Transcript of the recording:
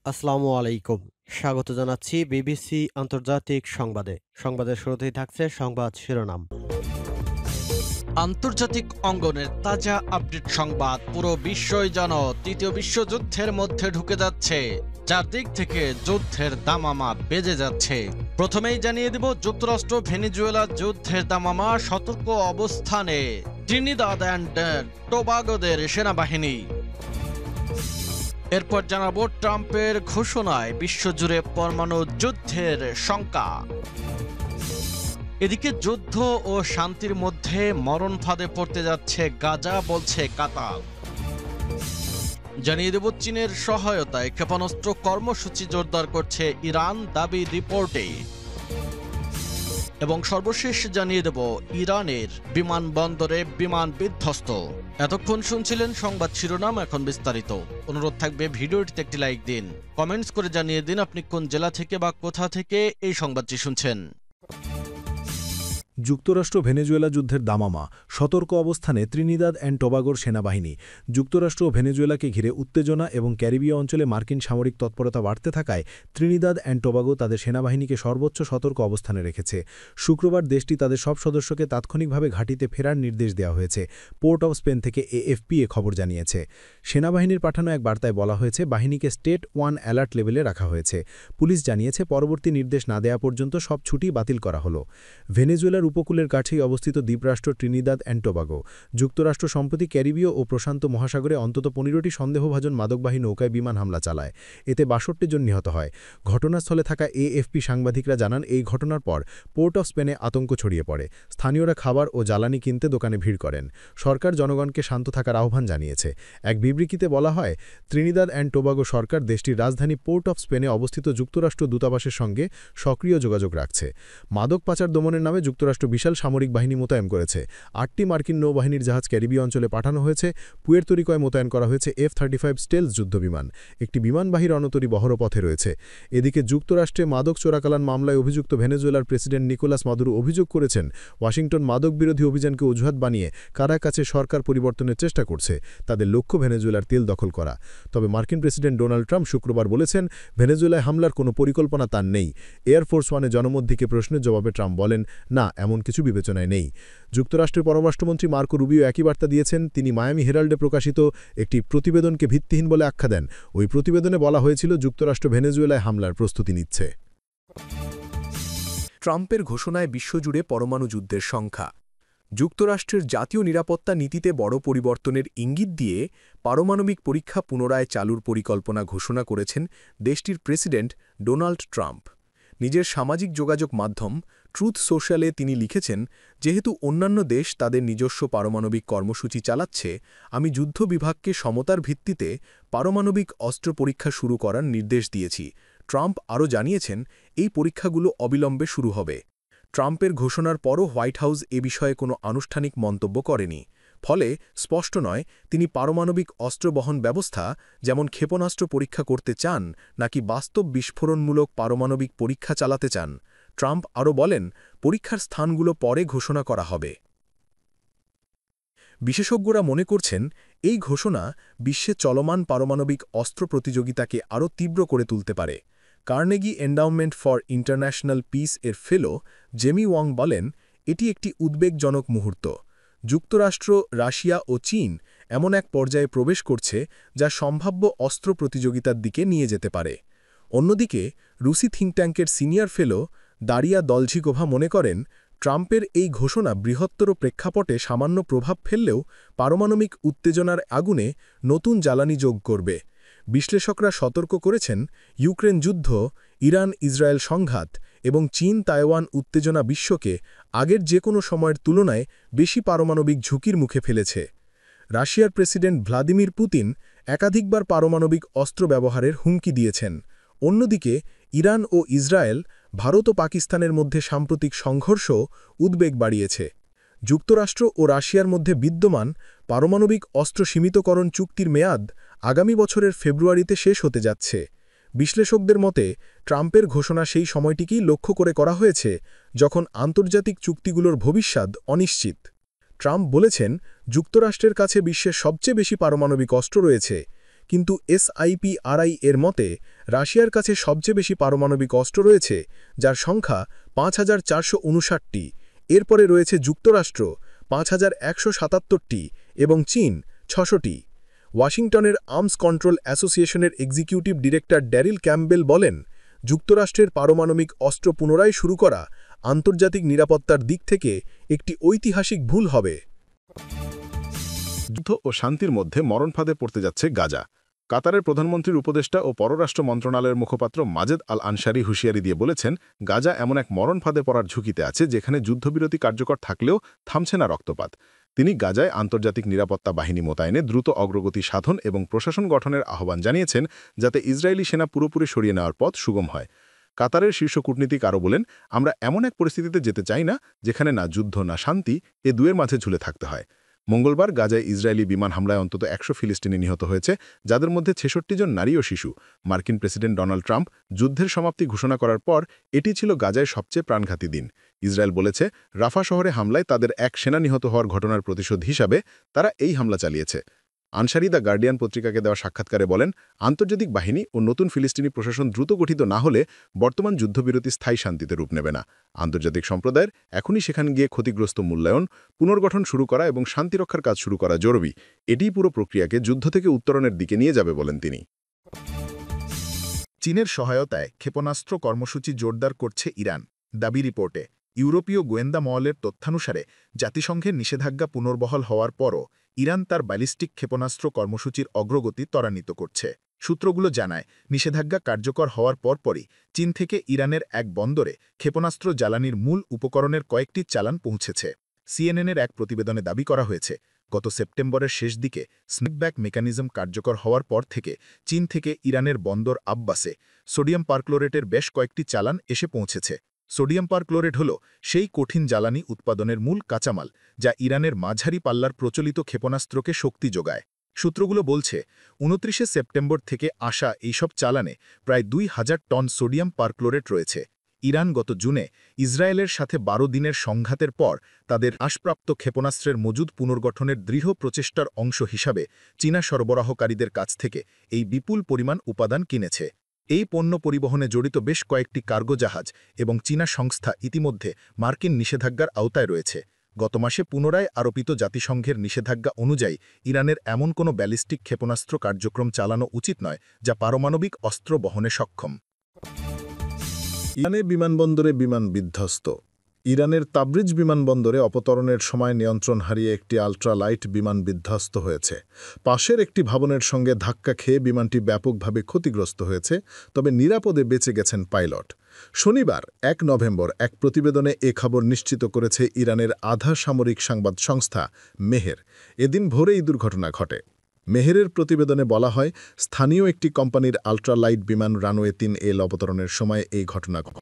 আসসালামু আলাইকুম। স্বাগত জানাচ্ছি বিবিসি আন্তর্জাতিক সংবাদে। সংবাদের শুরুতেই থাকছে সংবাদ শিরোনাম। আন্তর্জাতিক অঙ্গনের তাজা আপডেট সংবাদ। পুরো বিশ্বই যেন তৃতীয় বিশ্বযুদ্ধের মধ্যে ঢুকে যাচ্ছে। চারদিক থেকে যুদ্ধের দামামা বেজে যাচ্ছে। প্রথমেই জানিয়ে দেব, যুক্তরাষ্ট্র ভেনেজুয়েলা যুদ্ধের দামামা, সতর্ক অবস্থানে ত্রিনিদাদ অ্যান্ড টোবাগোদের সেনাবাহিনী। এরপর জানাবো, ট্রাম্পের ঘোষণায় বিশ্বজুড়ে পরমাণু যুদ্ধের শঙ্কা। এদিকে যুদ্ধ ও শান্তির মধ্যে মরণ ফাঁদে পড়তে যাচ্ছে গাজা, বলছে কাতার। জানিয়ে দেব, চীনের সহায়তায় ক্ষেপণাস্ত্র কর্মসূচি জোরদার করছে ইরান, দাবি রিপোর্টে। এবং সর্বশেষ জানিয়ে দেব, ইরানের বিমানবন্দরে বিমান বিধ্বস্ত। এতক্ষণ শুনছিলেন সংবাদ শিরোনাম, এখন বিস্তারিত। অনুরোধ থাকবে ভিডিওটিতে একটি লাইক দিন, কমেন্টস করে জানিয়ে দিন আপনি কোন জেলা থেকে বা কোথা থেকে এই সংবাদটি শুনছেন। যুক্তরাষ্ট্র ভেনেজুয়েলা যুদ্ধের দামামা, সতর্ক অবস্থানে ত্রিনিদাদ অ্যান্ড টোবাগোর সেনাবাহিনী। যুক্তরাষ্ট্র ও ভেনেজুয়েলাকে ঘিরে উত্তেজনা এবং ক্যারিবীয় অঞ্চলে মার্কিন সামরিক তৎপরতা বাড়তে থাকায় ত্রিনিদাদ অ্যান্ড টোবাগো তাদের সেনাবাহিনীকে সর্বোচ্চ সতর্ক অবস্থানে রেখেছে। শুক্রবার দেশটি তাদের সব সদস্যকে তাৎক্ষণিকভাবে ঘাঁটিতে ফেরার নির্দেশ দেওয়া হয়েছে। পোর্ট অব স্পেন থেকে এএফপি খবর জানিয়েছে। সেনাবাহিনীর পাঠানো এক বার্তায় বলা হয়েছে, বাহিনীকে স্টেট 1 অ্যালার্ট লেভেলে রাখা হয়েছে। পুলিশ জানিয়েছে, পরবর্তী নির্দেশ না দেওয়া পর্যন্ত সব ছুটি বাতিল করা হলো। ভেনেজুয়েলার উপকূলের কাছেই অবস্থিত দ্বীপরাষ্ট্র ট্রিনিদাদ অ্যান্ড টোবাগো। যুক্তরাষ্ট্র সম্প্রতি ক্যারিবীয় ও প্রশান্ত মহাসাগরে অন্তত 15টি সন্দেহভাজন মাদকবাহী নৌকায় বিমান হামলা চালায়। এতে 62 জন নিহত হয়। ঘটনাস্থলে থাকা এএফপি সাংবাদিকরা জানান, এই ঘটনার পর পোর্ট অফ স্পেনে আতঙ্ক ছড়িয়ে পড়ে। স্থানীয়রা খাবার ও জ্বালানি কিনতে দোকানে ভিড় করেন। সরকার জনগণকে শান্ত থাকার আহ্বান জানিয়েছে। এক বিবৃতিতে বলা হয়, ত্রিনিদাদ অ্যান্ড টোবাগো সরকার দেশটির রাজধানী পোর্ট অফ স্পেনে অবস্থিত যুক্তরাষ্ট্র দূতাবাসের সঙ্গে সক্রিয় যোগাযোগ রাখছে। মাদক পাচার দমনের নামে যুক্তরাষ্ট্র বিশাল সামরিক বাহিনী মোতায়েন করেছে। 8টি মার্কিন নৌবাহিনীর জাহাজ ক্যারিবীয় অঞ্চলে পাঠানো হয়েছে। পুয়ের্তো রিকোয় মোতায়েন করা হয়েছে F-35 স্টেলথ যুদ্ধবিমান। একটি বিমানবাহী রণতরী বহর পথে রয়েছে। এদিকে যুক্তরাষ্ট্রে মাদক চোরাকালান মামলায় অভিযুক্ত ভেনেজুয়েলার প্রেসিডেন্ট নিকোলাস মাদুরো অভিযোগ করেছেন, ওয়াশিংটন মাদক বিরোধী অভিযানকে অজুহাত বানিয়ে কাছে সরকার পরিবর্তনের চেষ্টা করছে। তাদের লক্ষ্য ভেনেজুয়েলার তেল দখল করা। তবে মার্কিন প্রেসিডেন্ট ডোনাল্ড ট্রাম্প শুক্রবার বলেছেন, ভেনেজুয়েলায় হামলার কোনো পরিকল্পনা তার নেই। এয়ারফোর্স ওয়ানে জনমধ্যে প্রশ্নের জবাবে ট্রাম্প বলেন, না, এমন কিছু বিবেচনায় নেই। যুক্তরাষ্ট্রের পররাষ্ট্রমন্ত্রী মার্কো রুবিও একই বার্তা দিয়েছেন। তিনি মায়ামি হেরাল্ডে প্রকাশিত একটি প্রতিবেদনকে ভিত্তিহীন বলে আখ্যা দেন। ওই প্রতিবেদনে বলা হয়েছিল, যুক্তরাষ্ট্র ভেনেজুয়েলায় হামলার প্রস্তুতি নিচ্ছে। ট্রাম্পের ঘোষণায় বিশ্বজুড়ে পরমাণু যুদ্ধের সংখ্যা। যুক্তরাষ্ট্রের জাতীয় নিরাপত্তা নীতিতে বড় পরিবর্তনের ইঙ্গিত দিয়ে পারমাণবিক পরীক্ষা পুনরায় চালুর পরিকল্পনা ঘোষণা করেছেন দেশটির প্রেসিডেন্ট ডোনাল্ড ট্রাম্প। নিজের সামাজিক যোগাযোগ মাধ্যম ট্রুথ সোশ্যালে তিনি লিখেছেন, যেহেতু অন্যান্য দেশ তাদের নিজস্ব পারমাণবিক কর্মসূচি চালাচ্ছে, আমি যুদ্ধ বিভাগকে সমতার ভিত্তিতে পারমাণবিক অস্ত্র পরীক্ষা শুরু করার নির্দেশ দিয়েছি। ট্রাম্প আরও জানিয়েছেন, এই পরীক্ষাগুলো অবিলম্বে শুরু হবে। ট্রাম্পের ঘোষণার পরও হোয়াইট হাউস এ বিষয়ে কোনো আনুষ্ঠানিক মন্তব্য করেনি। ফলে স্পষ্ট নয়, তিনি পারমাণবিক অস্ত্র বহন ব্যবস্থা যেমন ক্ষেপণাস্ত্র পরীক্ষা করতে চান নাকি বাস্তব বিস্ফোরণমূলক পারমাণবিক পরীক্ষা চালাতে চান। ট্রাম্প আরও বলেন, পরীক্ষার স্থানগুলো পরে ঘোষণা করা হবে। বিশেষজ্ঞরা মনে করছেন, এই ঘোষণা বিশ্বে চলমান পারমাণবিক অস্ত্র প্রতিযোগিতাকে আরও তীব্র করে তুলতে পারে। Carnegie endowment for international piece এর ফেলো জেমি ওয়াং বলেন, এটি একটি উদ্বেগজনক মুহূর্ত। যুক্তরাষ্ট্র, রাশিয়া ও চীন এমন এক পর্যায়ে প্রবেশ করছে যা সম্ভাব্য অস্ত্র প্রতিযোগিতার দিকে নিয়ে যেতে পারে। অন্যদিকে রুসি থিঙ্ক ট্যাঙ্কের সিনিয়র ফেলো দারিয়া দলঝিকোভা মনে করেন, ট্রাম্পের এই ঘোষণা বৃহত্তর প্রেক্ষাপটে সামান্য প্রভাব ফেললেও পারমাণবিক উত্তেজনার আগুনে নতুন জ্বালানি যোগ করবে। বিশ্লেষকরা সতর্ক করেছেন, ইউক্রেন যুদ্ধ, ইরান ইসরায়েল সংঘাত এবং চীন তাইওয়ান উত্তেজনা বিশ্বকে আগের যে কোনো সময়ের তুলনায় বেশি পারমাণবিক ঝুঁকির মুখে ফেলেছে। রাশিয়ার প্রেসিডেন্ট ভ্লাদিমির পুতিন একাধিকবার পারমাণবিক অস্ত্র ব্যবহারের হুমকি দিয়েছেন। অন্যদিকে ইরান ও ইসরায়েল, ভারত ও পাকিস্তানের মধ্যে সাম্প্রতিক সংঘর্ষ উদ্বেগ বাড়িয়েছে। যুক্তরাষ্ট্র ও রাশিয়ার মধ্যে বিদ্যমান পারমাণবিক অস্ত্র সীমিতকরণ চুক্তির মেয়াদ আগামী বছরের ফেব্রুয়ারিতে শেষ হতে যাচ্ছে। বিশ্লেষকদের মতে, ট্রাম্পের ঘোষণা সেই সময়টিকেই লক্ষ্য করে করা হয়েছে যখন আন্তর্জাতিক চুক্তিগুলোর ভবিষ্যৎ অনিশ্চিত। ট্রাম্প বলেছেন, যুক্তরাষ্ট্রের কাছে বিশ্বের সবচেয়ে বেশি পারমাণবিক অস্ত্র রয়েছে, কিন্তু SIPRI এর মতে রাশিয়ার কাছে সবচেয়ে বেশি পারমাণবিক অস্ত্র রয়েছে, যার সংখ্যা ৫,৪৫৯টি। এরপরে রয়েছে যুক্তরাষ্ট্র ৫,১৭৭টি এবং চীন ৬০০টি। ওয়াশিংটনের আর্মস কন্ট্রোল অ্যাসোসিয়েশনের এক্সিকিউটিভ ডিরেক্টর ড্যারিল ক্যাম্পবেল বলেন, যুক্তরাষ্ট্রের পারমাণবিক অস্ত্র পুনরায় শুরু করা আন্তর্জাতিক নিরাপত্তার দিক থেকে একটি ঐতিহাসিক ভুল হবে। যুদ্ধ ও শান্তির মধ্যে মরণফাঁদে পড়তে যাচ্ছে গাজা। কাতারের প্রধানমন্ত্রীর উপদেষ্টা ও পররাষ্ট্র মন্ত্রণালয়ের মুখপাত্র মাজেদ আল আনসারি হুঁশিয়ারি দিয়ে বলেছেন, গাজা এমন এক মরণফাঁদে পড়ার ঝুঁকিতে আছে যেখানে যুদ্ধবিরতি কার্যকর থাকলেও থামছে না রক্তপাত। তিনি গাজায় আন্তর্জাতিক নিরাপত্তা বাহিনী মোতায়েনে দ্রুত অগ্রগতি সাধন এবং প্রশাসন গঠনের আহ্বান জানিয়েছেন, যাতে ইসরায়েলি সেনা পুরোপুরি সরিয়ে নেওয়ার পথ সুগম হয়। কাতারের শীর্ষ কূটনীতিক আরও বলেন, আমরা এমন এক পরিস্থিতিতে যেতে চাই না যেখানে না যুদ্ধ না শান্তি, এ দুয়ের মাঝে ঝুলে থাকতে হয়। মঙ্গলবার গাজায় ইসরায়েলি বিমান হামলায় অন্তত ১০০ ফিলিস্তিনি নিহত হয়েছে, যাদের মধ্যে ৬৬ জন নারী ও শিশু। মার্কিন প্রেসিডেন্ট ডোনাল্ড ট্রাম্প যুদ্ধের সমাপ্তি ঘোষণা করার পর এটি ছিল গাজায় সবচেয়ে প্রাণঘাতী দিন। ইসরায়েল বলেছে, রাফা শহরে হামলায় তাদের এক সেনা নিহত হওয়ার ঘটনার প্রতিশোধ হিসাবে তারা এই হামলা চালিয়েছে। আনসারি দ্য গার্ডিয়ান পত্রিকাকে দেওয়া সাক্ষাৎকারে বলেন, আন্তর্জাতিক বাহিনী ও নতুন ফিলিস্তিনি প্রশাসন দ্রুত গঠিত না হলে বর্তমান যুদ্ধবিরতি স্থায়ী শান্তিতে রূপ নেবে না। আন্তর্জাতিক সম্প্রদায়ের এখনই সেখানে গিয়ে ক্ষতিগ্রস্ত মূল্যায়ন, পুনর্গঠন শুরু করা এবং শান্তিরক্ষার কাজ শুরু করা জরুরি। এটিই পুরো প্রক্রিয়াকে যুদ্ধ থেকে উত্তরণের দিকে নিয়ে যাবে বলেন তিনি। চীনের সহায়তায় ক্ষেপণাস্ত্র কর্মসূচি জোরদার করছে ইরান, দাবি রিপোর্টে। ইউরোপীয় গোয়েন্দা মহলের তথ্যানুসারে জাতিসংঘের নিষেধাজ্ঞা পুনর্বহাল হওয়ার পরও ইরান তার ব্যালিস্টিক ক্ষেপণাস্ত্র কর্মসূচির অগ্রগতি ত্বরান্বিত করছে। সূত্রগুলো জানায়, নিষেধাজ্ঞা কার্যকর হওয়ার পরপরই চীন থেকে ইরানের এক বন্দরে ক্ষেপণাস্ত্র জ্বালানির মূল উপকরণের কয়েকটি চালান পৌঁছেছে। সিএনএনের এক প্রতিবেদনে দাবি করা হয়েছে, গত সেপ্টেম্বরের শেষ দিকে স্নেকব্যাক মেকানিজম কার্যকর হওয়ার পর থেকে চীন থেকে ইরানের বন্দর আব্বাসে সোডিয়াম পারক্লোরেটের বেশ কয়েকটি চালান এসে পৌঁছেছে। সোডিয়াম পারক্লোরেট হল সেই কঠিন জ্বালানি উৎপাদনের মূল কাঁচামাল, যা ইরানের মাঝারি পাল্লার প্রচলিত ক্ষেপণাস্ত্রকে শক্তি যোগায়। সূত্রগুলো বলছে, ২৯ সেপ্টেম্বর থেকে আসা এইসব চালানে প্রায় ২,০০০ টন সোডিয়াম পারক্লোরেট রয়েছে। ইরান গত জুনে ইসরায়েলের সাথে ১২ দিনের সংঘাতের পর তাদের হ্রাসপ্রাপ্ত ক্ষেপণাস্ত্রের মজুদ পুনর্গঠনের দৃঢ় প্রচেষ্টার অংশ হিসাবে চীনা সরবরাহকারীদের কাছ থেকে এই বিপুল পরিমাণ উপাদান কিনেছে। এই পণ্য পরিবহনে জড়িত বেশ কয়েকটি কার্গো জাহাজ এবং চীনা সংস্থা ইতিমধ্যে মার্কিন নিষেধাজ্ঞার আওতায় রয়েছে। গত মাসে পুনরায় আরোপিত জাতিসংঘের নিষেধাজ্ঞা অনুযায়ী ইরানের এমন কোনো ব্যালিস্টিক ক্ষেপণাস্ত্র কার্যক্রম চালানো উচিত নয় যা পারমাণবিক অস্ত্র বহনে সক্ষম। ইরানে বিমানবন্দরে বিমান বিধ্বস্ত। ইরানের তাবরিজ বিমানবন্দরে অবতরণের সময় নিয়ন্ত্রণ হারিয়ে একটি আল্ট্রালাইট বিমান বিধ্বস্ত হয়েছে। পাশের একটি ভবনের সঙ্গে ধাক্কা খেয়ে বিমানটি ব্যাপকভাবে ক্ষতিগ্রস্ত হয়েছে, তবে নিরাপদে বেঁচে গেছেন পাইলট। শনিবার ১ নভেম্বর এক প্রতিবেদনে এ খবর নিশ্চিত করেছে ইরানের আধা সামরিক সংবাদ সংস্থা মেহের। এদিন ভোরে এই দুর্ঘটনা ঘটে। মেহেরের প্রতিবেদনে বলা হয়, স্থানীয় একটি কোম্পানির আল্ট্রালাইট বিমান রানওয়ে ৩ অবতরণের সময় এই ঘটনা ঘটে।